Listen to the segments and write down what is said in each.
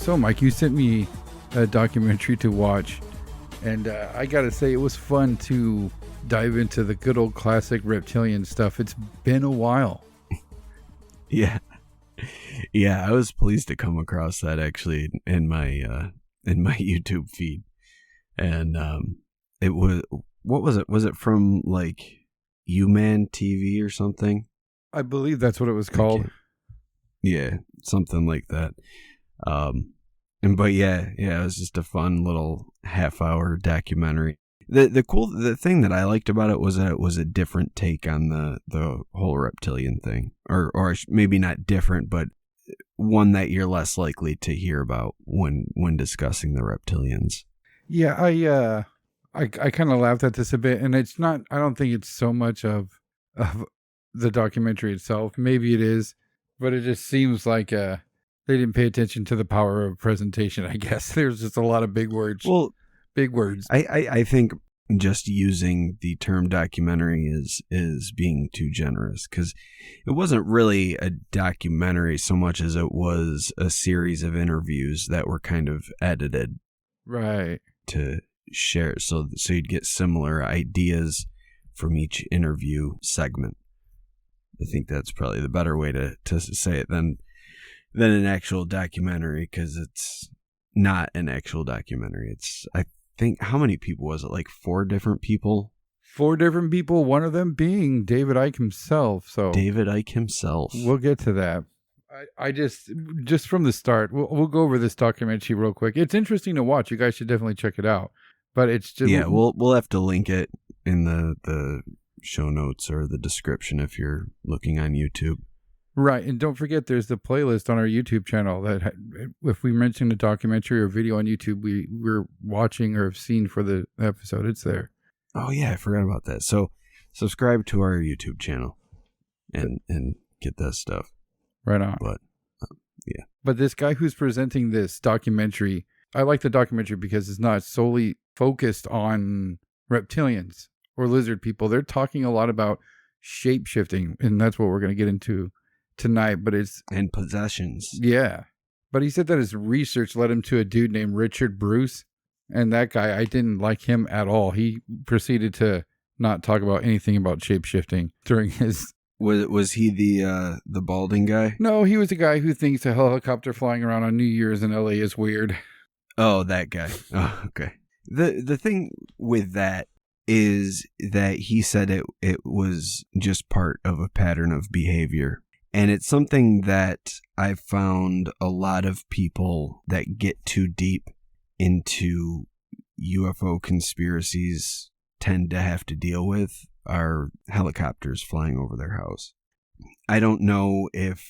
So, Mike, you sent me a documentary to watch, and I gotta say, it was fun to dive into the good old classic reptilian stuff. It's been a while. Yeah. Yeah, I was pleased to come across that actually in my YouTube feed. And it was, what was it? Was it from like UMan TV or something? I believe that's what it was called. Yeah, something like that. But yeah, it was just a fun little half-hour documentary. The thing that I liked about it was that it was a different take on the whole reptilian thing, or maybe not different, but one that you're less likely to hear about when discussing the reptilians. Yeah, I kind of laughed at this a bit, and it's not. I don't think it's so much of the documentary itself. Maybe it is, but it just seems like they didn't pay attention to the power of presentation. I guess there's just a lot of big words. Well, big words. I think just using the term documentary is being too generous, because it wasn't really a documentary so much as it was a series of interviews that were kind of edited, right, to share, so you'd get similar ideas from each interview segment. I think that's probably the better way to say it than an actual documentary, because it's not an actual documentary. It's, I think, how many people was it? Like 4 different people? 4 different people, one of them being David Icke himself. So David Icke himself. We'll get to that. I just from the start, we'll go over this documentary real quick. It's interesting to watch. You guys should definitely check it out. But it's just... Yeah, we'll have to link it in the show notes or the description if you're looking on YouTube. Right, and don't forget there's the playlist on our YouTube channel that if we mention a documentary or video on YouTube we're watching or have seen for the episode, it's there. Oh yeah, I forgot about that. So subscribe to our YouTube channel and get that stuff. Right on. But yeah. But this guy who's presenting this documentary, I like the documentary because it's not solely focused on reptilians or lizard people. They're talking a lot about shape-shifting, and that's what we're going to get into tonight. But it's... and possessions. Yeah. But he said that his research led him to a dude named Richard Bruce, and that guy, I didn't like him at all. He proceeded to not talk about anything about shape-shifting during his... Was he the balding guy? No, he was the guy who thinks a helicopter flying around on New Year's in LA is weird. Oh, that guy. Oh, okay. The thing with that is that he said it was just part of a pattern of behavior. And it's something that I've found a lot of people that get too deep into UFO conspiracies tend to have to deal with are helicopters flying over their house. I don't know if,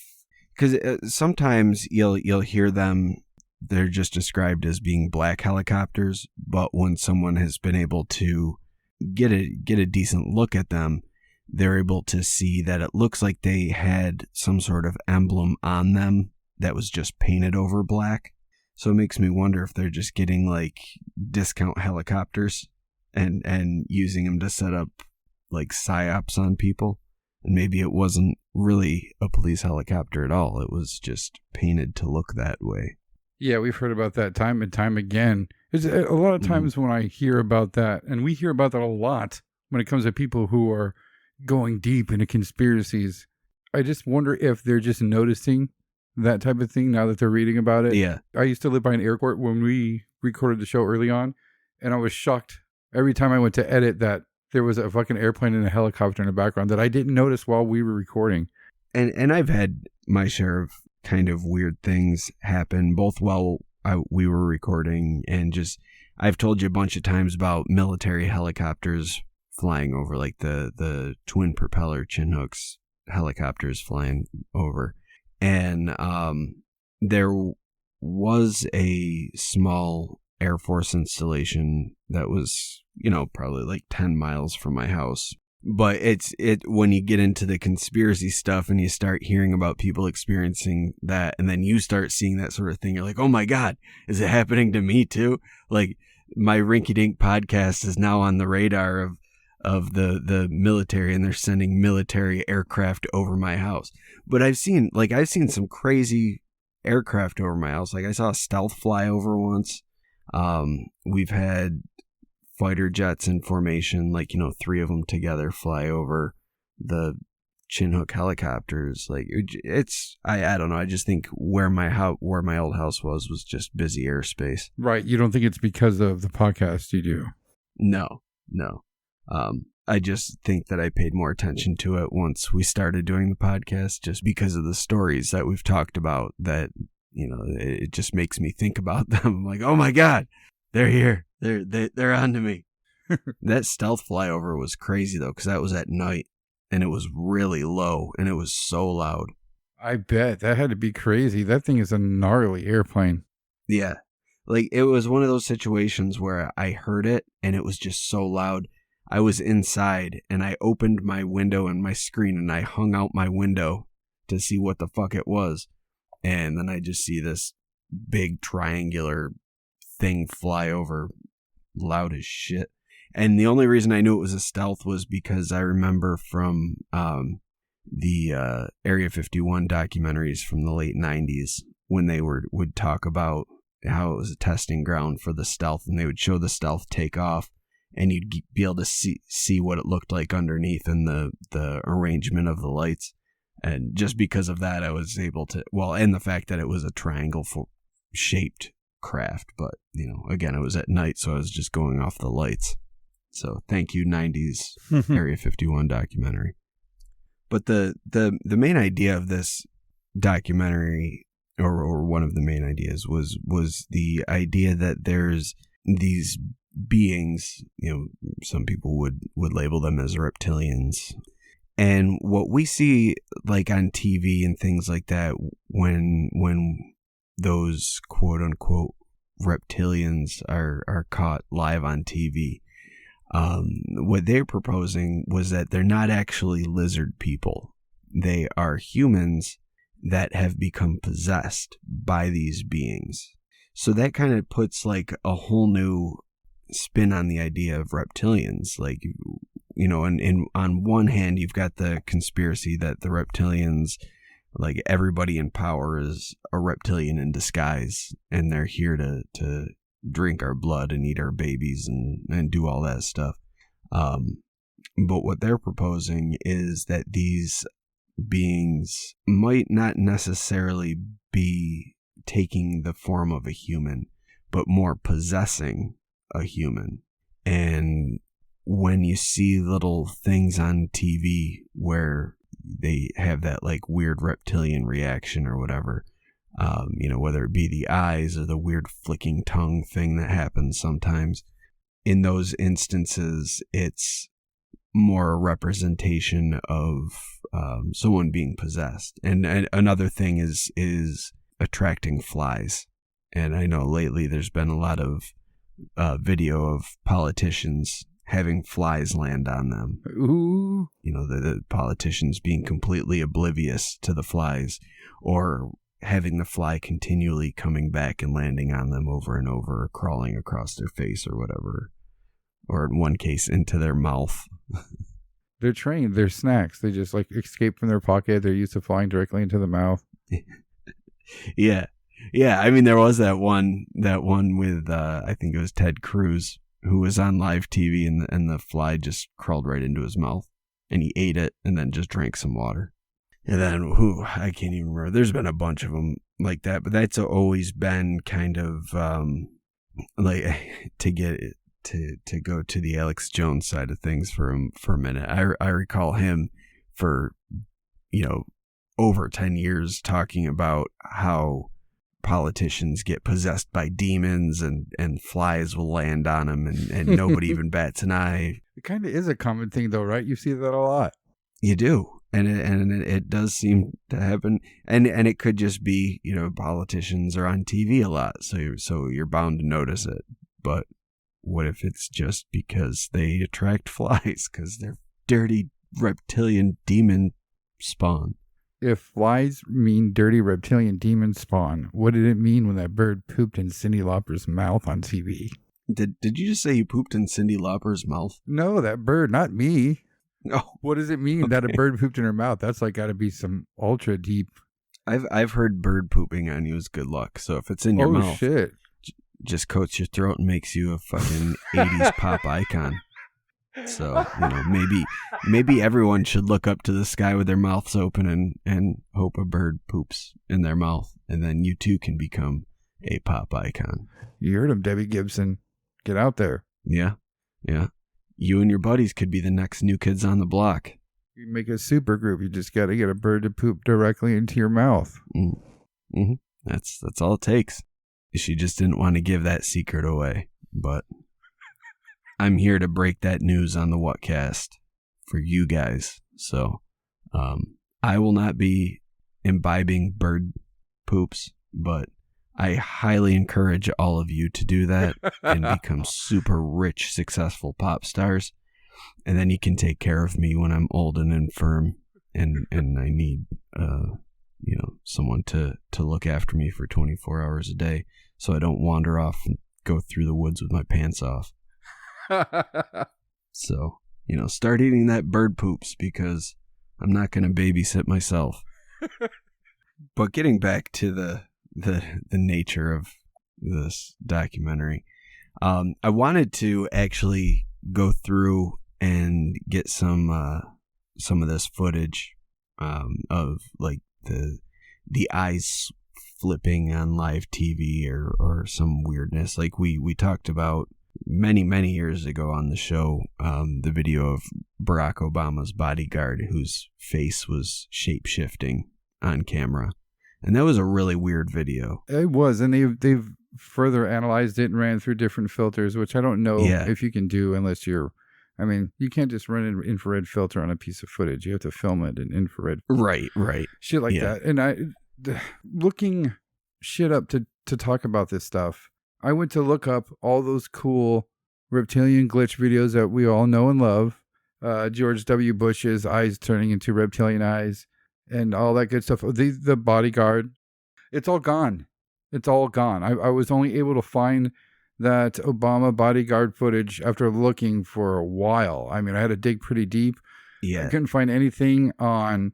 because sometimes you'll hear them, they're just described as being black helicopters, but when someone has been able to get a decent look at them, they're able to see that it looks like they had some sort of emblem on them that was just painted over black. So it makes me wonder if they're just getting like discount helicopters and using them to set up like psyops on people. And maybe it wasn't really a police helicopter at all. It was just painted to look that way. Yeah, we've heard about that time and time again. There's a lot of times when I hear about that, and we hear about that a lot when it comes to people who are going deep into conspiracies. I just wonder if they're just noticing that type of thing now that they're reading about it. Yeah. I used to live by an airport when we recorded the show early on, and I was shocked every time I went to edit that there was a fucking airplane and a helicopter in the background that I didn't notice while we were recording. And I've had my share of kind of weird things happen, both while we were recording and just, I've told you a bunch of times about military helicopters flying over, like the twin propeller Chinhooks helicopters flying over. And there was a small Air Force installation that was, probably like 10 miles from my house. But when you get into the conspiracy stuff and you start hearing about people experiencing that, and then you start seeing that sort of thing, you're like, oh my God, is it happening to me too? Like, my Rinky Dink podcast is now on the radar of the military, and they're sending military aircraft over my house. But I've seen some crazy aircraft over my house. Like I saw a stealth fly over once. We've had fighter jets in formation, like, 3 of them together fly over the Chinook helicopters. Like I don't know. I just think where my old house was just busy airspace. Right. You don't think it's because of the podcast you do? No. I just think that I paid more attention to it once we started doing the podcast, just because of the stories that we've talked about that, it just makes me think about them. I'm like, oh my God, they're here. They're onto me. That stealth flyover was crazy though, because that was at night and it was really low and it was so loud. I bet that had to be crazy. That thing is a gnarly airplane. Yeah. Like it was one of those situations where I heard it and it was just so loud. I was inside and I opened my window and my screen and I hung out my window to see what the fuck it was. And then I just see this big triangular thing fly over, loud as shit. And the only reason I knew it was a stealth was because I remember from the Area 51 documentaries from the late 90s when they would talk about how it was a testing ground for the stealth, and they would show the stealth take off and you'd be able to see what it looked like underneath and the arrangement of the lights. And just because of that, I was able to, and the fact that it was a triangle shaped craft, but again, it was at night, so I was just going off the lights. So thank you, 90s Area 51 documentary. But the main idea of this documentary, or one of the main ideas, was the idea that there's these beings, some people would label them as reptilians. And what we see like on TV and things like that, when those quote unquote reptilians are caught live on TV, what they're proposing was that they're not actually lizard people. They are humans that have become possessed by these beings. So that kind of puts like a whole new spin on the idea of reptilians. Like, and on one hand, you've got the conspiracy that the reptilians, like everybody in power is a reptilian in disguise, and they're here to drink our blood and eat our babies and do all that stuff. But what they're proposing is that these beings might not necessarily be taking the form of a human, but more possessing a human. And when you see little things on TV where they have that like weird reptilian reaction or whatever, whether it be the eyes or the weird flicking tongue thing that happens sometimes, in those instances, it's more a representation of someone being possessed. And another thing is attracting flies. And I know lately there's been a lot of video of politicians having flies land on them. Ooh. The politicians being completely oblivious to the flies, or having the fly continually coming back and landing on them over and over, crawling across their face or whatever. Or in one case, into their mouth. They're trained. They're snacks. They just like escape from their pocket. They're used to flying directly into the mouth. Yeah. I mean, there was that one with, I think it was Ted Cruz, who was on live TV and the fly just crawled right into his mouth and he ate it and then just drank some water. And then, I can't even remember. There's been a bunch of them like that, but that's always been kind of, like to go to the Alex Jones side of things for a minute. I recall him for, over 10 years talking about how politicians get possessed by demons and flies will land on them and nobody even bats an eye. It kind of is a common thing though, right? You see that a lot. You do. And it does seem to happen. And it could just be, politicians are on TV a lot. So you're bound to notice it. But what if it's just because they attract flies because they're dirty reptilian demon spawn? If flies mean dirty reptilian demon spawn, what did it mean when that bird pooped in Cyndi Lauper's mouth on TV? Did you just say you pooped in Cyndi Lauper's mouth? No, that bird, not me. Oh, what does it mean that a bird pooped in her mouth? That's like got to be some ultra deep I've heard bird pooping on you is good luck. So if it's in your mouth, shit. just coats your throat and makes you a fucking 80s pop icon. So, maybe everyone should look up to the sky with their mouths open and hope a bird poops in their mouth. And then you too can become a pop icon. You heard him, Debbie Gibson. Get out there. Yeah. Yeah. You and your buddies could be the next New Kids on the Block. You make a super group. You just got to get a bird to poop directly into your mouth. Mm-hmm. That's all it takes. She just didn't want to give that secret away, but I'm here to break that news on the Whatcast for you guys. So I will not be imbibing bird poops, but I highly encourage all of you to do that and become super rich, successful pop stars. And then you can take care of me when I'm old and infirm and I need someone to look after me for 24 hours a day so I don't wander off and go through the woods with my pants off. So, start eating that bird poops because I'm not going to babysit myself. But getting back to the nature of this documentary, I wanted to actually go through and get some of this footage of like the eyes flipping on live TV or some weirdness like we talked about many years ago on the show, the video of Barack Obama's bodyguard whose face was shape-shifting on camera. And that was a really weird video. It was, and they've further analyzed it and ran through different filters, which I don't know if you can do unless you can't just run an infrared filter on a piece of footage. You have to film it in infrared. Right. Shit like that. And looking shit up to talk about this stuff, I went to look up all those cool reptilian glitch videos that we all know and love. George W. Bush's eyes turning into reptilian eyes and all that good stuff. The bodyguard, it's all gone. It's all gone. I was only able to find that Obama bodyguard footage after looking for a while. I mean, I had to dig pretty deep. Yeah. I couldn't find anything on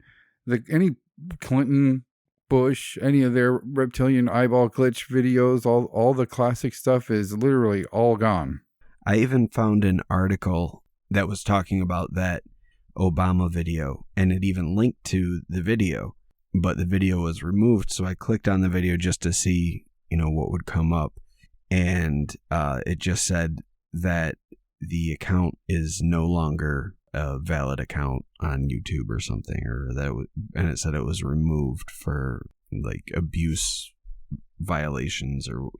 any Clinton, Bush, any of their reptilian eyeball glitch videos. All the classic stuff is literally all gone. I even found an article that was talking about that Obama video, and it even linked to the video, but the video was removed. So I clicked on the video just to see, what would come up. And it just said that the account is no longer a valid account on YouTube or something, and it said it was removed for like abuse violations or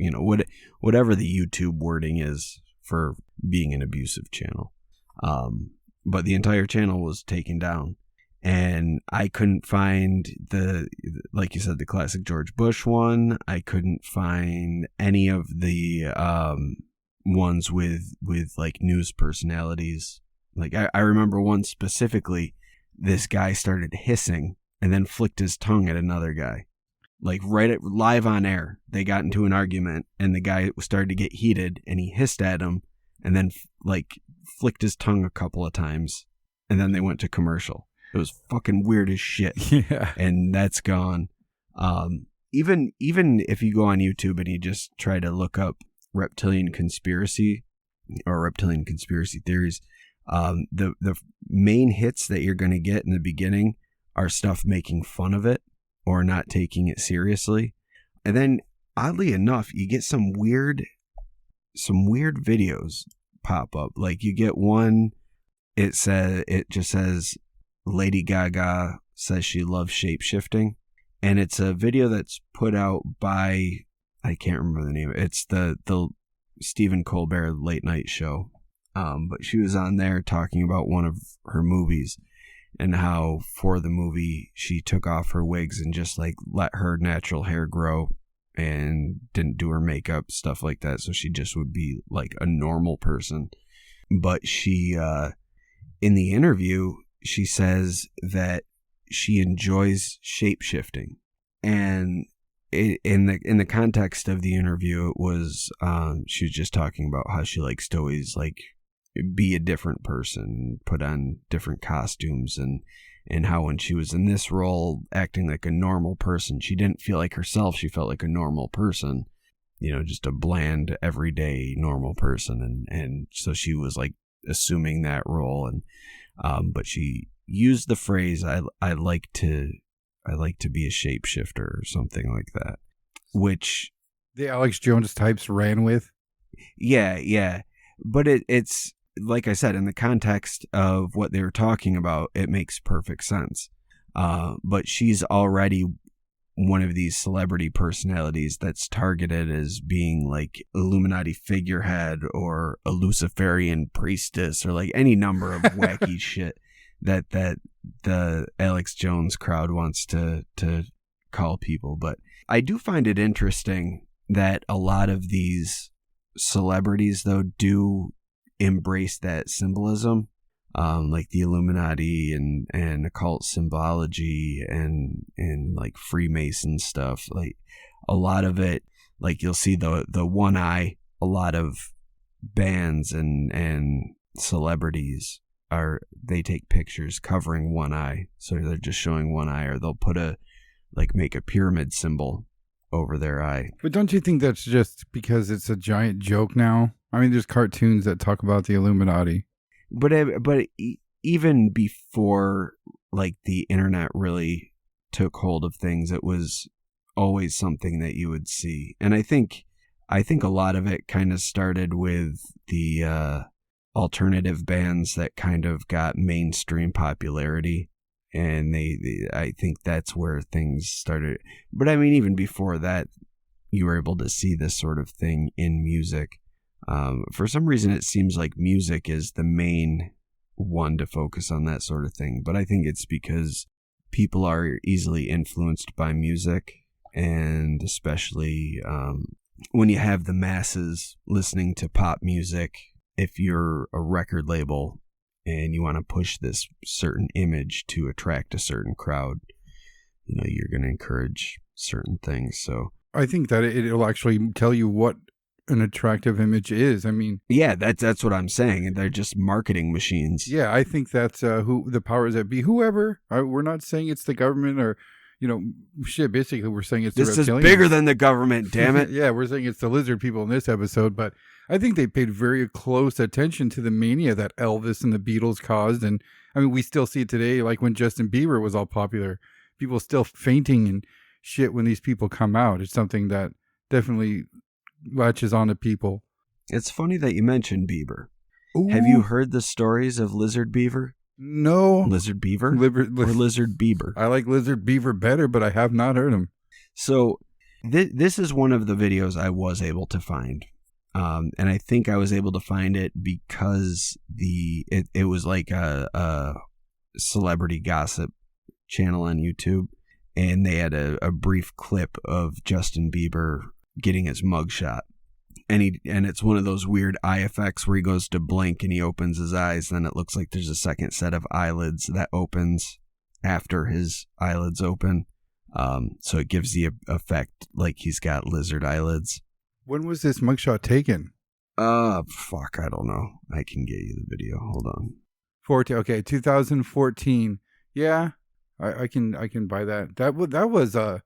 whatever the YouTube wording is for being an abusive channel. But the entire channel was taken down, and I couldn't find like you said, the classic George Bush one. I couldn't find any of the ones with like news personalities. Like I remember one specifically, this guy started hissing and then flicked his tongue at another guy. Like live on air, they got into an argument and the guy started to get heated and he hissed at him and then like flicked his tongue a couple of times and then they went to commercial. It was fucking weird as shit. Yeah. And that's gone. Even if you go on YouTube and you just try to look up reptilian conspiracy or reptilian conspiracy theories, the main hits that you're going to get in the beginning are stuff making fun of it or not taking it seriously. And then oddly enough, you get some weird videos pop up. Like you get one, it just says Lady Gaga says she loves shape-shifting, and it's a video that's put out by, I can't remember the name. It's the Stephen Colbert late night show. But she was on there talking about one of her movies and how for the movie she took off her wigs and just like let her natural hair grow and didn't do her makeup, stuff like that. So she just would be like a normal person. But she, in the interview, she says that she enjoys shape-shifting. And in the context of the interview, it was, she was just talking about how she likes to always like be a different person, put on different costumes, and and how when she was in this role, acting like a normal person, she didn't feel like herself. She felt like a normal person, just a bland, everyday normal person. And so she was like assuming that role. And, but she used the phrase, I like to be a shapeshifter or something like that, which the Alex Jones types ran with. Yeah. But it's, like I said, in the context of what they were talking about, it makes perfect sense. But she's already one of these celebrity personalities that's targeted as being like Illuminati figurehead or a Luciferian priestess or like any number of wacky shit that the Alex Jones crowd wants to call people. But I do find it interesting that a lot of these celebrities, though, do embrace that symbolism, like the Illuminati and occult symbology and like Freemason stuff. Like a lot of it, like you'll see the one eye. A lot of bands and celebrities they take pictures covering one eye, so they're just showing one eye, or they'll put make a pyramid symbol over their eye. But don't you think that's just because it's a giant joke now? I mean, there's cartoons that talk about the Illuminati. But even before like the internet really took hold of things, it was always something that you would see. And I think a lot of it kind of started with the alternative bands that kind of got mainstream popularity. And I think that's where things started. But I mean, even before that, you were able to see this sort of thing in music. For some reason, it seems like music is the main one to focus on that sort of thing. But I think it's because people are easily influenced by music. And especially when you have the masses listening to pop music, if you're a record label and you want to push this certain image to attract a certain crowd, you're going to encourage certain things. So I think that it'll actually tell you what an attractive image is. I mean, yeah, that's what I'm saying. They're just marketing machines. Yeah, I think that's who the powers that be, whoever. We're not saying it's the government or, basically we're saying it's the Reptilians. This is bigger than the government, damn it. Yeah, we're saying it's the lizard people in this episode, but I think they paid very close attention to the mania that Elvis and the Beatles caused. And I mean, we still see it today, like when Justin Bieber was all popular. People still fainting and shit when these people come out. It's something that definitely latches on to people. It's funny that you mentioned Bieber. Ooh. Have you heard the stories of Lizard Beaver? No. Lizard Beaver? Or Lizard Bieber? I like Lizard Beaver better, but I have not heard him. So this is one of the videos I was able to find. And I think I was able to find it because it was like a celebrity gossip channel on YouTube. And they had a brief clip of Justin Bieber getting his mugshot. And it's one of those weird eye effects where he goes to blink and he opens his eyes. Then it looks like there's a second set of eyelids that opens after his eyelids open. So it gives the effect like he's got lizard eyelids. When was this mugshot taken? Fuck, I don't know. I can get you the video. Hold on. 2014. Yeah, I can buy that. That was a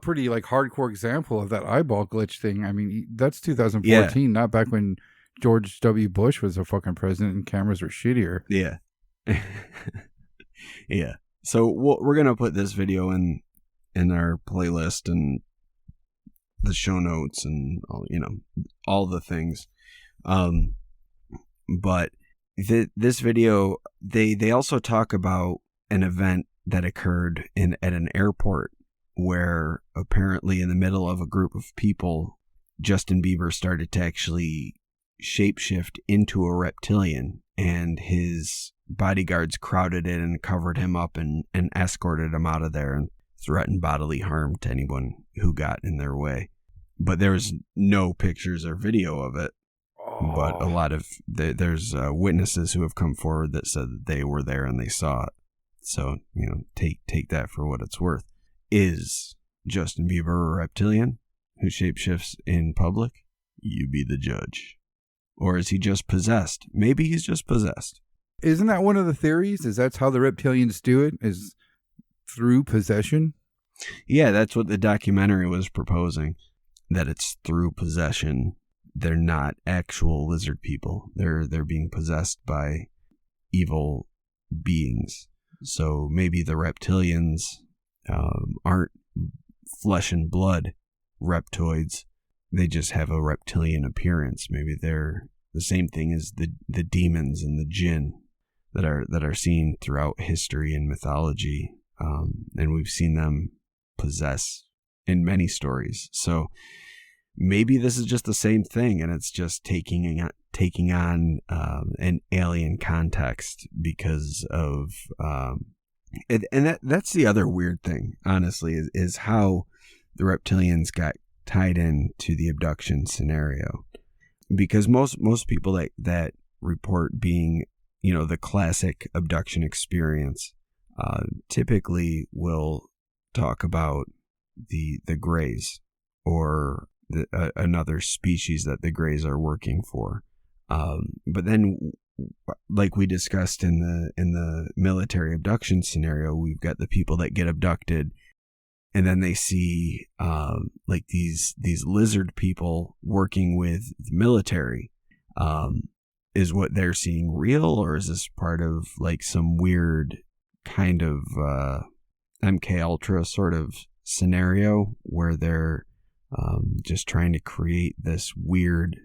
pretty like hardcore example of that eyeball glitch thing. I mean, that's 2014, not back when George W. Bush was a fucking president and cameras were shittier. Yeah. Yeah. So we're going to put this video in our playlist and the show notes and all the things. But this video, they also talk about an event that occurred at an airport where apparently in the middle of a group of people, Justin Bieber started to actually shapeshift into a reptilian, and his bodyguards crowded in and covered him up and escorted him out of there and threatened bodily harm to anyone who got in their way. But there was no pictures or video of it. Oh. But a lot of there's witnesses who have come forward that said that they were there and they saw it. So, take that for what it's worth. Is Justin Bieber a reptilian who shapeshifts in public? You be the judge. Or is he just possessed? Maybe he's just possessed. Isn't that one of the theories? Is that's how the reptilians do it? Is through possession? Yeah, that's what the documentary was proposing, that it's through possession. They're not actual lizard people. They're being possessed by evil beings. So maybe the reptilians aren't flesh and blood reptoids. They just have a reptilian appearance. Maybe they're the same thing as the demons and the djinn that are seen throughout history and mythology, and we've seen them possess in many stories. So maybe this is just the same thing, and it's just taking on an alien context because of and that's the other weird thing, honestly, is how the reptilians got tied into the abduction scenario. Because most people that report being, the classic abduction experience, typically will talk about the Greys or another species that the Greys are working for. But then, like we discussed in the military abduction scenario, we've got the people that get abducted, and then they see like these lizard people working with the military. Is what they're seeing real, or is this part of like some weird kind of MK Ultra sort of scenario where they're just trying to create this weird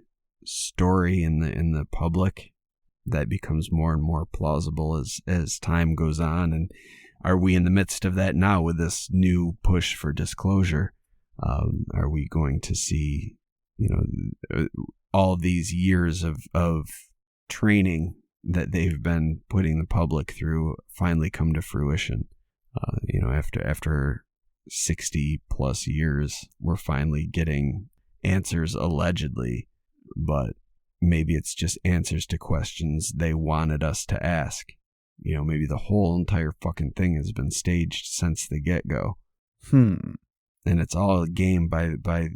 story in the public that becomes more and more plausible as time goes on? And are we in the midst of that now with this new push for disclosure? Are we going to see, all these years of training that they've been putting the public through finally come to fruition? After 60 plus years, we're finally getting answers, allegedly, but maybe it's just answers to questions they wanted us to ask. Maybe the whole entire fucking thing has been staged since the get-go. And it's all a game by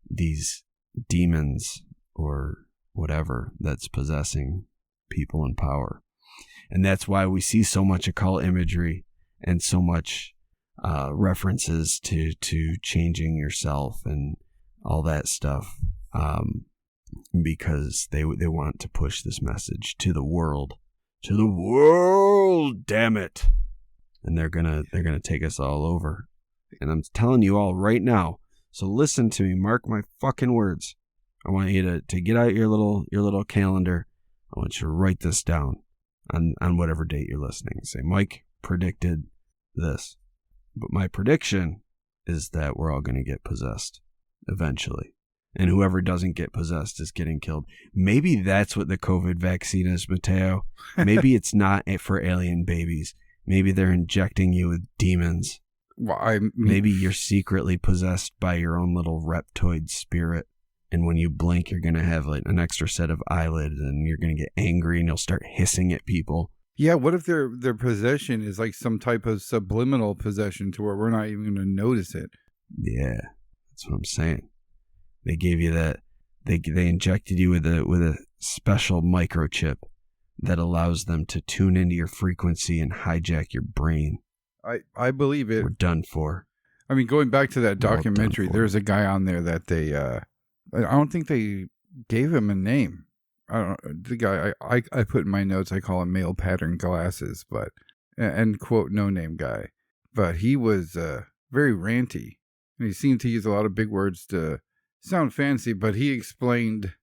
these demons or whatever that's possessing people in power. And that's why we see so much occult imagery and so much references to changing yourself and all that stuff, because they want to push this message to the world. To the world, damn it. And they're gonna take us all over. And I'm telling you all right now, so listen to me, mark my fucking words. I want you to get out your little calendar. I want you to write this down on whatever date you're listening. Say, Mike predicted this. But my prediction is that we're all going to get possessed eventually. And whoever doesn't get possessed is getting killed. Maybe that's what the COVID vaccine is, Mateo. Maybe it's not for alien babies. Maybe they're injecting you with demons. Well, maybe you're secretly possessed by your own little reptoid spirit. And when you blink, you're going to have like an extra set of eyelids, and you're going to get angry, and you'll start hissing at people. Yeah, what if their possession is like some type of subliminal possession to where we're not even going to notice it? Yeah, that's what I'm saying. They gave you that. They injected you with a special microchip that allows them to tune into your frequency and hijack your brain. I believe it. We're done for. I mean, going back to that documentary, there's a guy on there that they I don't think they gave him a name. I don't. The guy I put in my notes, I call him male pattern glasses, but end quote, no name guy. But he was very ranty, and he seemed to use a lot of big words to sound fancy. But he explained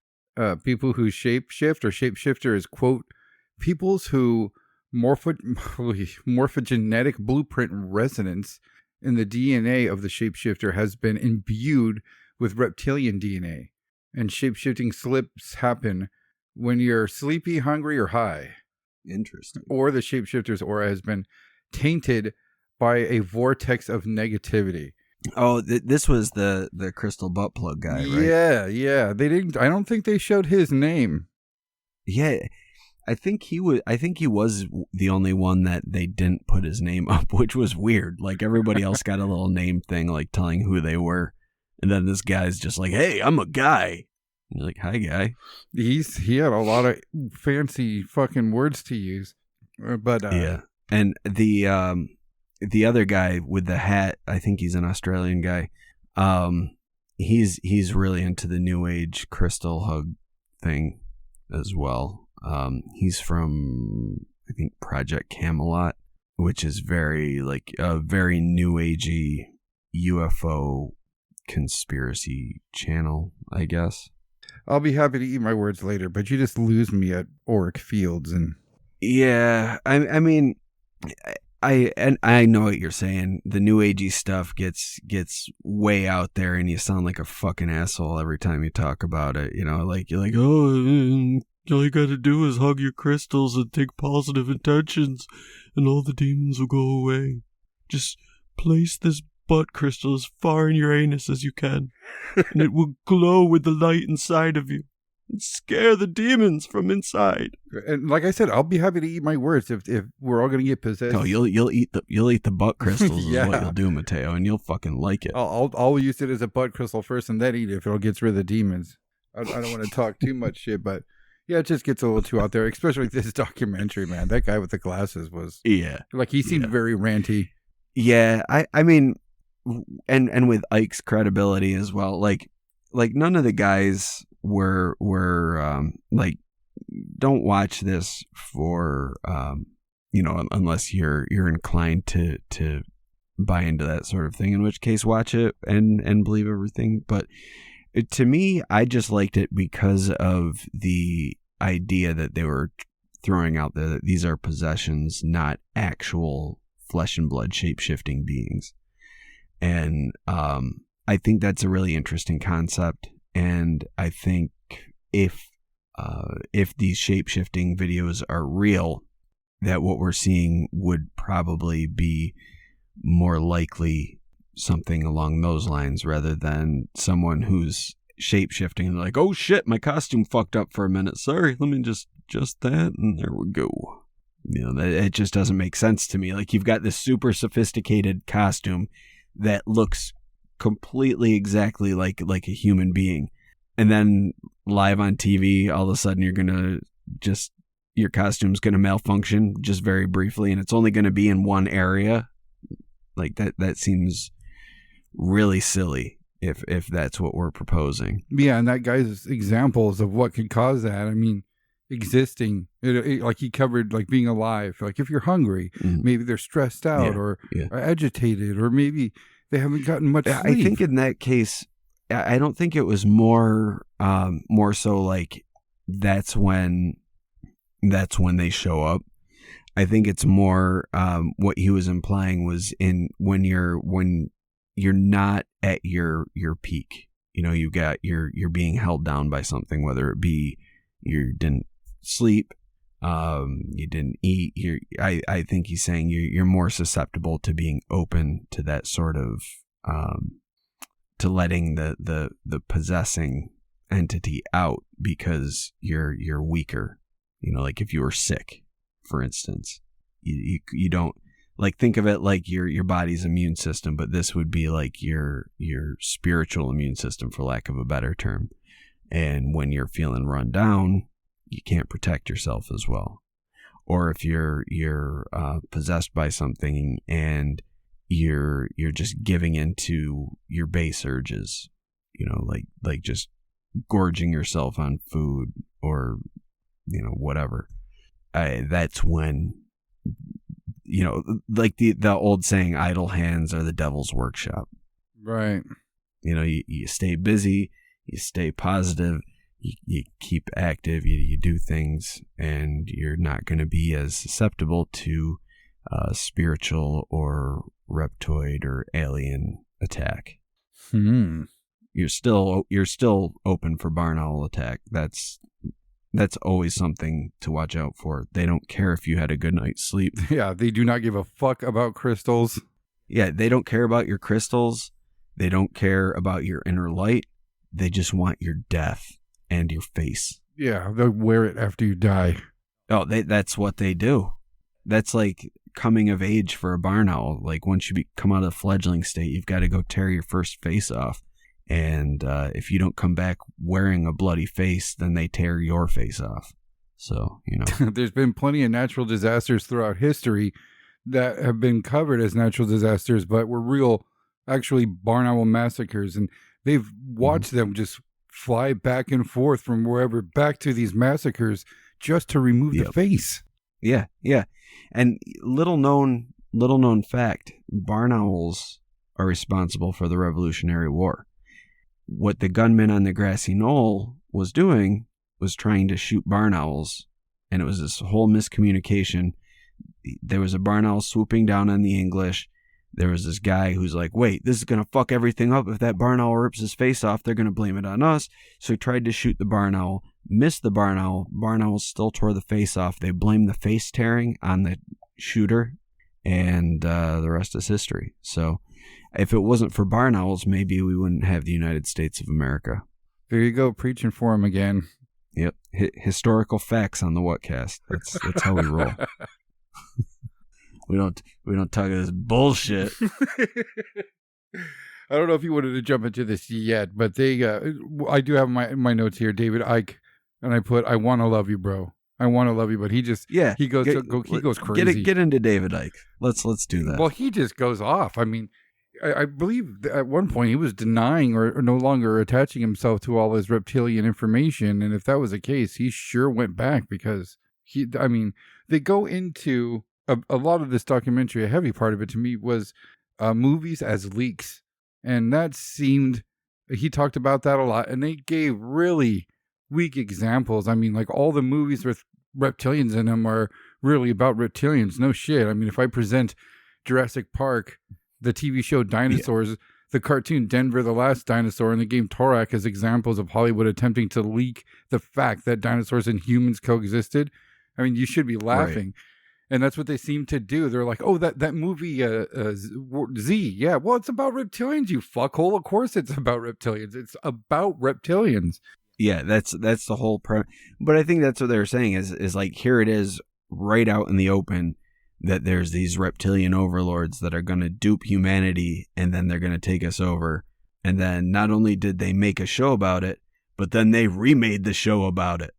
people who shapeshift or shapeshifter is, quote, peoples who morphogenetic blueprint resonance in the DNA of the shapeshifter has been imbued with reptilian DNA, and shapeshifting slips happen when you're sleepy, hungry, or high. Interesting. Or the shapeshifter's aura has been tainted by a vortex of negativity. Oh, this was the crystal butt plug guy, right? Yeah. They didn't. I don't think they showed his name. Yeah, I think he was the only one that they didn't put his name up, which was weird. Like everybody else got a little name thing, like telling who they were, and then this guy's just like, "Hey, I'm a guy." And you're like, "Hi, guy." He had a lot of fancy fucking words to use. But Yeah. And the other guy with the hat, I think he's an Australian guy. He's really into the New Age crystal hug thing as well. He's from, I think, Project Camelot, which is very like a very New Agey UFO conspiracy channel, I guess. I'll be happy to eat my words later, but you just lose me at Auric Fields and. Yeah, I mean, I know what you're saying. The New Agey stuff gets way out there, and you sound like a fucking asshole every time you talk about it. You know, like you're like, oh, all you gotta do is hug your crystals and think positive intentions, and all the demons will go away. Just place this butt crystal as far in your anus as you can, and it will glow with the light inside of you and scare the demons from inside. And like I said, I'll be happy to eat my words if we're all going to get possessed. Oh, you'll eat the butt crystals is what you'll do, Mateo, and you'll fucking like it. I'll use it as a butt crystal first and then eat it if it gets rid of the demons. I don't want to talk too much shit, but yeah, it just gets a little too out there, especially with this documentary, man. That guy with the glasses was like he seemed very ranty. Yeah, I mean, and with Ike's credibility as well, like none of the guys were like, don't watch this for unless you're inclined to buy into that sort of thing, in which case watch it and believe everything. But to me, I just liked it because of the idea that they were throwing out there that these are possessions, not actual flesh and blood shape-shifting beings. And I think that's a really interesting concept. And I think if these shape-shifting videos are real, that what we're seeing would probably be more likely something along those lines rather than someone who's shape-shifting and like, oh shit, my costume fucked up for a minute. Sorry, let me just that, and there we go. You know, it just doesn't make sense to me. Like, you've got this super sophisticated costume that looks completely exactly like a human being, and then live on TV, all of a sudden your costume's gonna malfunction just very briefly, and it's only gonna be in one area. Like that seems really silly if that's what we're proposing. Yeah, and that guy's examples of what could cause that. I mean, existing, like he covered, like being alive. Like if you're hungry, maybe they're stressed out or agitated, or maybe they haven't gotten much sleep. I think in that case, I don't think it was more so like that's when they show up. I think it's more what he was implying was when you're not at your peak. You know, you're being held down by something, whether it be you didn't sleep, you didn't eat. I think he's saying you're more susceptible to being open to that sort of to letting the possessing entity out because you're weaker. You know, like if you were sick, for instance, you don't, like, think of it like your body's immune system, but this would be like your spiritual immune system, for lack of a better term. And when you're feeling run down, you can't protect yourself as well. Or if you're possessed by something and you're just giving into your base urges, you know, like just gorging yourself on food or, you know, whatever. That's when, you know, like the old saying, idle hands are the devil's workshop. Right. You know, you stay busy, you stay positive, you keep active, you do things, and you're not going to be as susceptible to spiritual or reptoid or alien attack. You're still open for barn owl attack. That's always something to watch out for. They don't care if you had a good night's sleep. Yeah, they do not give a fuck about crystals. Yeah, they don't care about your crystals. They don't care about your inner light. They just want your death and your face. Yeah, they'll wear it after you die. Oh, that's what they do. That's like coming of age for a barn owl. Like once you come out of the fledgling state, you've got to go tear your first face off. And if you don't come back wearing a bloody face, then they tear your face off. So, you know. There's been plenty of natural disasters throughout history that have been covered as natural disasters, but were real, actually barn owl massacres. And they've watched them just fly back and forth from wherever back to these massacres just to remove the face. Yeah, yeah. And little known fact, barn owls are responsible for the Revolutionary War. What the gunman on the grassy knoll was doing was trying to shoot barn owls, and it was this whole miscommunication. There was a barn owl swooping down on the English. There was this guy who's like, wait, this is going to fuck everything up. If that barn owl rips his face off, they're going to blame it on us. So he tried to shoot the barn owl, missed the barn owl. Barn owl still tore the face off. They blamed the face tearing on the shooter, and the rest is history. So if it wasn't for barn owls, maybe we wouldn't have the United States of America. There you go, preaching for him again. Yep. Historical facts on the Whatcast. That's how we roll. We don't talk this bullshit. I don't know if you wanted to jump into this yet, but I do have my notes here, David Icke, and I put, I want to love you, bro. I want to love you, but he just he goes crazy. Get into David Icke. Let's do that. Well, he just goes off. I mean, I believe at one point he was denying or no longer attaching himself to all his reptilian information, and if that was the case, he sure went back because they go into a lot of this documentary. A heavy part of it to me was movies as leaks, and that seemed, he talked about that a lot, and they gave really weak examples. I mean, like all the movies with reptilians in them are really about reptilians. No shit. I mean, if I present Jurassic Park, the TV show Dinosaurs, the cartoon Denver the Last Dinosaur, and the game Torak as examples of Hollywood attempting to leak the fact that dinosaurs and humans coexisted, I mean, you should be laughing. Right. And that's what they seem to do. They're like, oh, that movie Z, yeah, well, it's about reptilians, you fuckhole. Of course it's about reptilians. It's about reptilians. Yeah, that's the whole premise. But I think that's what they're saying is like, here it is right out in the open that there's these reptilian overlords that are going to dupe humanity, and then they're going to take us over. And then not only did they make a show about it, but then they remade the show about it.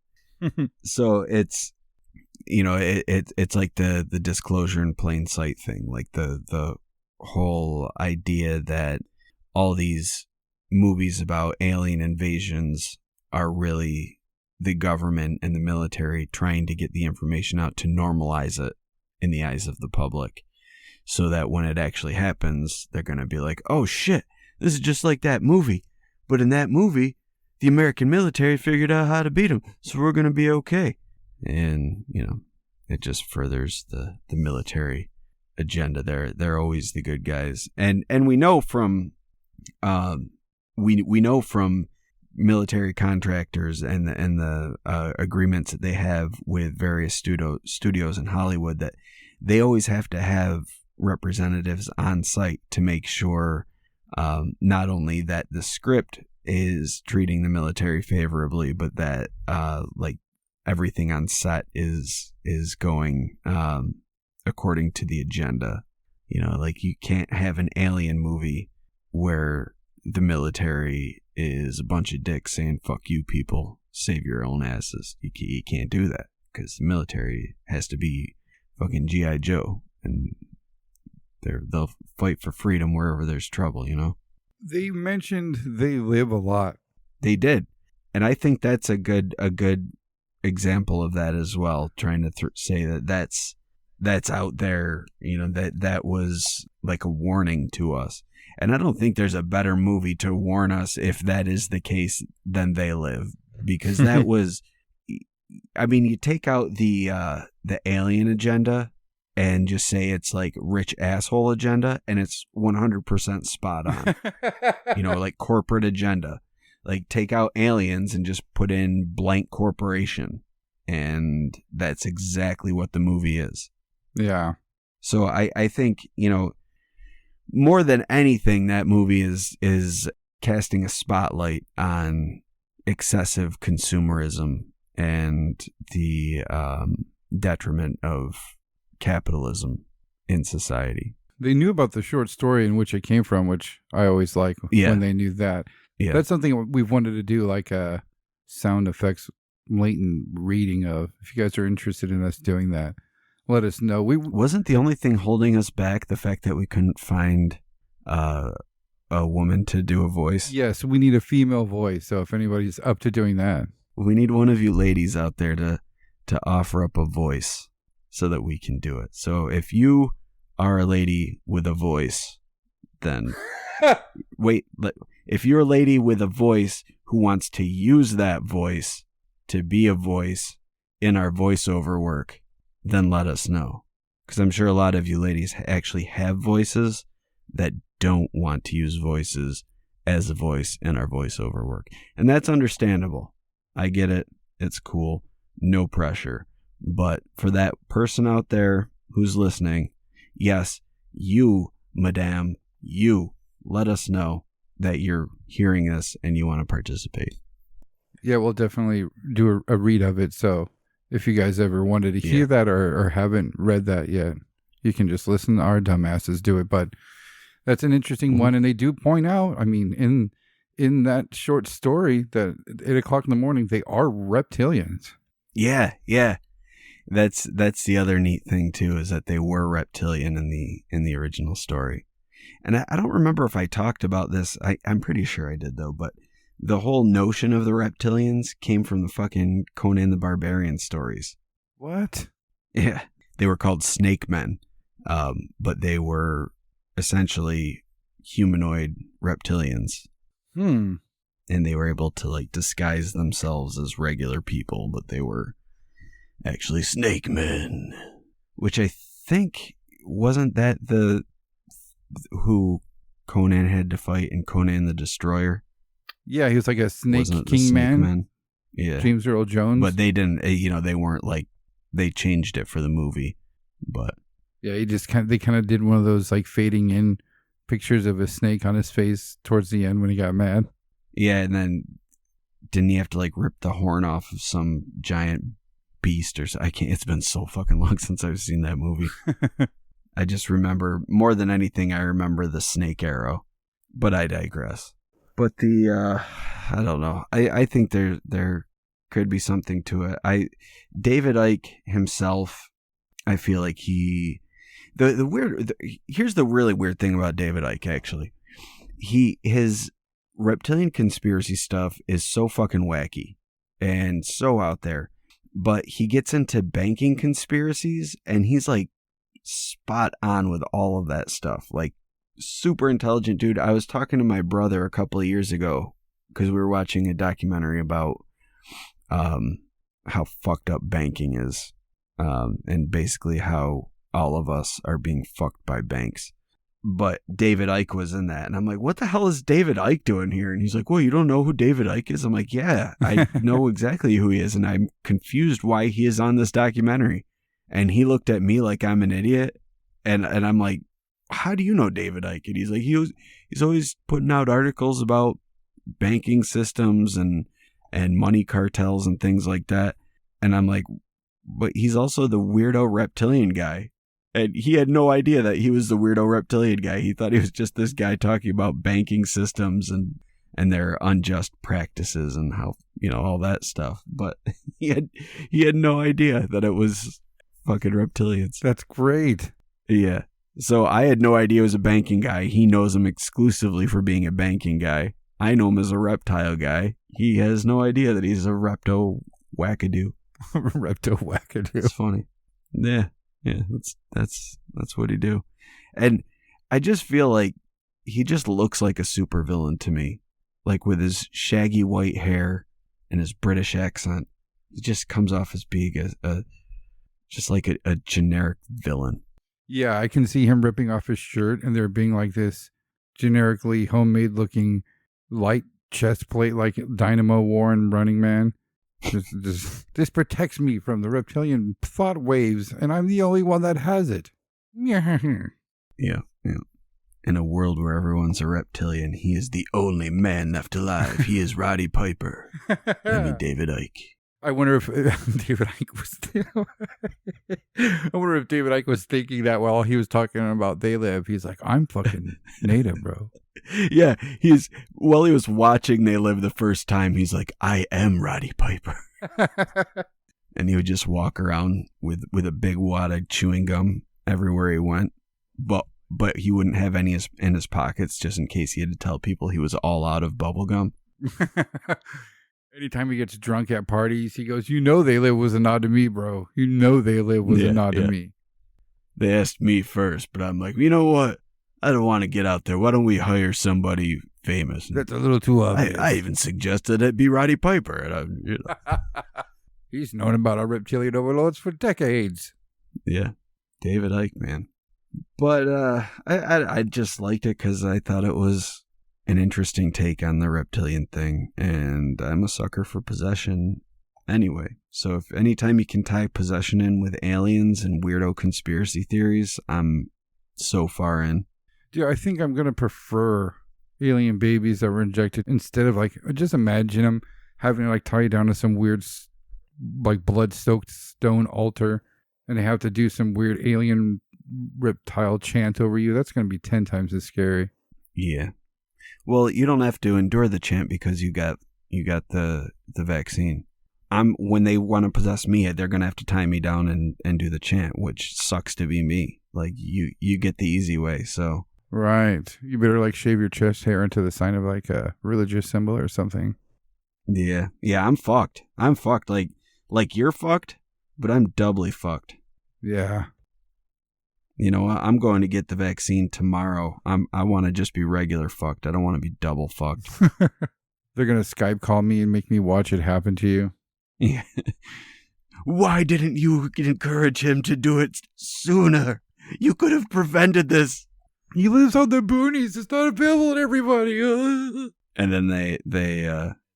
So it's, you know, it's like the disclosure in plain sight thing, like the whole idea that all these movies about alien invasions are really the government and the military trying to get the information out to normalize it in the eyes of the public, so that when it actually happens, they're going to be like, oh shit, this is just like that movie. But in that movie, the American military figured out how to beat them, so we're going to be okay. And, you know, it just furthers the military agenda. They're always the good guys. And we know from we know from military contractors and the agreements that they have with various studios in Hollywood that they always have to have representatives on site to make sure not only that the script is treating the military favorably, but that like everything on set is going according to the agenda. You know, like you can't have an alien movie where the military is a bunch of dicks saying, fuck you people, save your own asses. You can't do that, because the military has to be fucking G.I. Joe, and they'll fight for freedom wherever there's trouble, you know? They mentioned they live a lot. They did. And I think that's a good example of that as well, trying to say that that's out there, you know, that was like a warning to us. And I don't think there's a better movie to warn us if that is the case than They Live, because that was, I mean, you take out the alien agenda and just say it's like rich asshole agenda, and it's 100% spot on. You know, like corporate agenda. Like take out aliens and just put in blank corporation, and that's exactly what the movie is. Yeah. So I think, you know, more than anything, that movie is casting a spotlight on excessive consumerism and the detriment of capitalism in society. They knew about the short story in which it came from, which I always like when they knew that. Yeah. That's something we've wanted to do, like sound effects blatant reading of. If you guys are interested in us doing that, let us know. Wasn't the only thing holding us back the fact that we couldn't find a woman to do a voice? Yes, we need a female voice. So if anybody's up to doing that, we need one of you ladies out there to offer up a voice so that we can do it. So if you are a lady with a voice, then if you're a lady with a voice who wants to use that voice to be a voice in our voiceover work, then let us know. Because I'm sure a lot of you ladies actually have voices that don't want to use voices as a voice in our voiceover work. And that's understandable. I get it. It's cool. No pressure. But for that person out there who's listening, yes, you, madame, you, let us know that you're hearing this and you want to participate. Yeah, we'll definitely do a read of it. So if you guys ever wanted to hear that or haven't read that yet, you can just listen to our dumbasses do it. But that's an interesting one. And they do point out, I mean, in that short story that at 8 o'clock in the morning, they are reptilians. Yeah. That's the other neat thing too, is that they were reptilian in the original story. And I don't remember if I talked about this. I'm pretty sure I did though, but the whole notion of the reptilians came from the fucking Conan the Barbarian stories. What? Yeah. They were called snake men. But they were essentially humanoid reptilians. And they were able to like disguise themselves as regular people, but they were actually snake men. Which I think, wasn't that who Conan had to fight in Conan the Destroyer? Yeah, he was like a snake king man. Yeah. James Earl Jones. But they didn't, they weren't like, they changed it for the movie. But yeah, they kind of did one of those like fading in pictures of a snake on his face towards the end when he got mad. Yeah, and then didn't he have to like rip the horn off of some giant beast or something? It's been so fucking long since I've seen that movie. I just remember, more than anything, I remember the snake arrow. But I digress. But I don't know. I think there could be something to it. David Icke himself, I feel like here's the really weird thing about David Icke, actually. His reptilian conspiracy stuff is so fucking wacky and so out there. But he gets into banking conspiracies and he's like spot on with all of that stuff. Like, super intelligent dude. I was talking to my brother a couple of years ago because we were watching a documentary about how fucked up banking is, and basically how all of us are being fucked by banks. But David Icke was in that, and I'm like, what the hell is David Icke doing here? And he's like, well, you don't know who David Icke is? I'm like, yeah, I know exactly who he is, and I'm confused why he is on this documentary. And he looked at me like I'm an idiot, and I'm like, how do you know David Icke? And he's like, he's always putting out articles about banking systems and money cartels and things like that. And I'm like, but he's also the weirdo reptilian guy. And he had no idea that he was the weirdo reptilian guy. He thought he was just this guy talking about banking systems and their unjust practices and how, all that stuff. But he had no idea that it was fucking reptilians. That's great. Yeah. So I had no idea he was a banking guy. He knows him exclusively for being a banking guy. I know him as a reptile guy. He has no idea that he's a repto wackadoo. Repto wackadoo. It's funny. Yeah. That's what he do. And I just feel like he just looks like a supervillain to me. Like with his shaggy white hair and his British accent. He just comes off as being just like a generic villain. Yeah, I can see him ripping off his shirt and there being like this generically homemade looking light chest plate like Dynamo Warren Running Man. This protects me from the reptilian thought waves and I'm the only one that has it. Yeah. In a world where everyone's a reptilian, he is the only man left alive. He is Roddy Piper. I mean, David Icke. I wonder if David Icke was thinking that while he was talking about They Live. He's like, I'm fucking native, bro. Yeah, while he was watching They Live the first time, he's like, I am Roddy Piper. And he would just walk around with a big wad of chewing gum everywhere he went. But he wouldn't have any in his pockets just in case he had to tell people he was all out of bubble gum. Anytime he gets drunk at parties, he goes, "You know they live was a nod to me, bro. You know they live was a nod to me." They asked me first, but I'm like, you know what? I don't want to get out there. Why don't we hire somebody famous? That's a little too obvious. I even suggested it be Roddy Piper. And He's known about our reptilian overlords for decades. Yeah, David Icke, man. But I just liked it because I thought it was an interesting take on the reptilian thing, and I'm a sucker for possession anyway. So if anytime you can tie possession in with aliens and weirdo conspiracy theories, I'm so far in. Dude, I think I'm going to prefer alien babies that were injected instead of just imagine them having to tie you down to some weird blood-soaked stone altar and they have to do some weird alien reptile chant over you. That's going to be 10 times as scary. Yeah. Well, you don't have to endure the chant because you got the vaccine. When they want to possess me, they're going to have to tie me down and do the chant, which sucks to be me. You get the easy way, so. Right. You better shave your chest hair into the sign of a religious symbol or something. Yeah. Yeah, I'm fucked. I'm fucked. Like you're fucked, but I'm doubly fucked. Yeah. You know, I'm going to get the vaccine tomorrow. I want to just be regular fucked. I don't want to be double fucked. They're going to Skype call me and make me watch it happen to you. Yeah. Why didn't you encourage him to do it sooner? You could have prevented this. He lives on the boonies. It's not available to everybody. And then they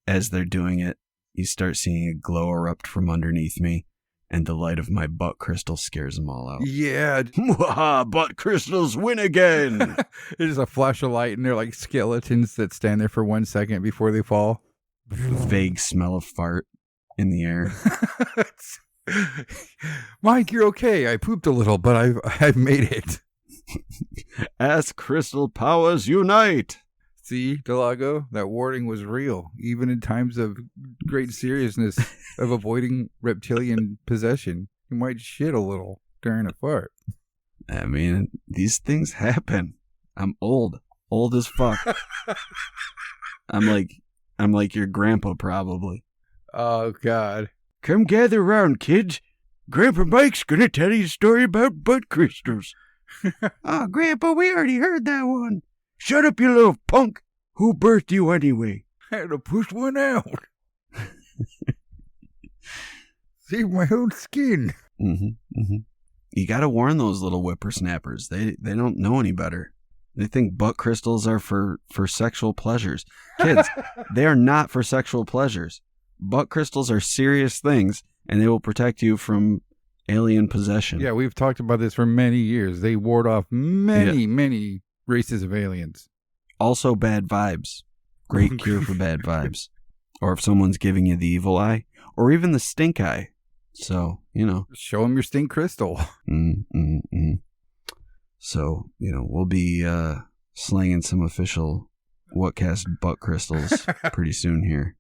as they're doing it, you start seeing a glow erupt from underneath me, and the light of my butt crystal scares them all out. Yeah. Butt crystals win again. There's a flash of light, and they're like skeletons that stand there for 1 second before they fall. Vague smell of fart in the air. Mike, you're okay. I pooped a little, but I've made it. As crystal powers unite. See, Delago, that warning was real, even in times of great seriousness of avoiding reptilian possession. You might shit a little during a fart. I mean, these things happen. I'm old as fuck. I'm like your grandpa, probably. Oh, God. Come gather around, kids. Grandpa Mike's gonna tell you a story about butt crystals. Oh, Grandpa, we already heard that one. Shut up, you little punk. Who birthed you anyway? I had to push one out. Save my own skin. Mm-hmm, mm-hmm. You gotta warn those little whippersnappers. They don't know any better. They think butt crystals are for sexual pleasures. Kids, they are not for sexual pleasures. Butt crystals are serious things, and they will protect you from alien possession. Yeah, we've talked about this for many years. They ward off many races of aliens. Also bad vibes. Great cure for bad vibes. Or if someone's giving you the evil eye, or even the stink eye. So, show them your stink crystal. So, we'll be slanging some official Whatcast butt crystals pretty soon here.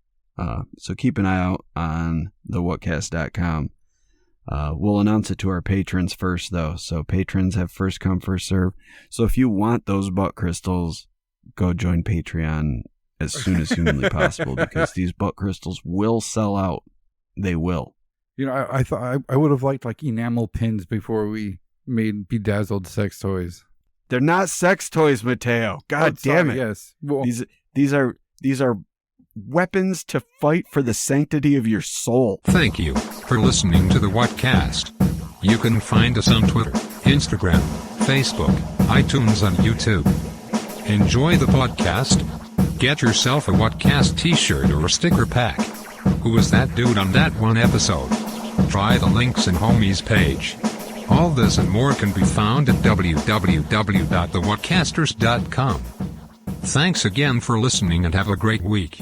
So keep an eye out on the whatcast.com. We'll announce it to our patrons first, though. So patrons have first come, first serve. So if you want those butt crystals, go join Patreon as soon as humanly possible, because these butt crystals will sell out. They will. I thought I would have liked enamel pins before we made bedazzled sex toys. They're not sex toys, Mateo. God damn it. Yes. Well, these are weapons to fight for the sanctity of your soul. Thank you for listening to the Whatcast. You can find us on Twitter, Instagram, Facebook, iTunes, and YouTube. Enjoy the podcast. Get yourself a Whatcast t-shirt or a sticker pack. Who was that dude on that one episode? Try the links in Homie's page. All this and more can be found at www.thewhatcasters.com. Thanks again for listening and have a great week.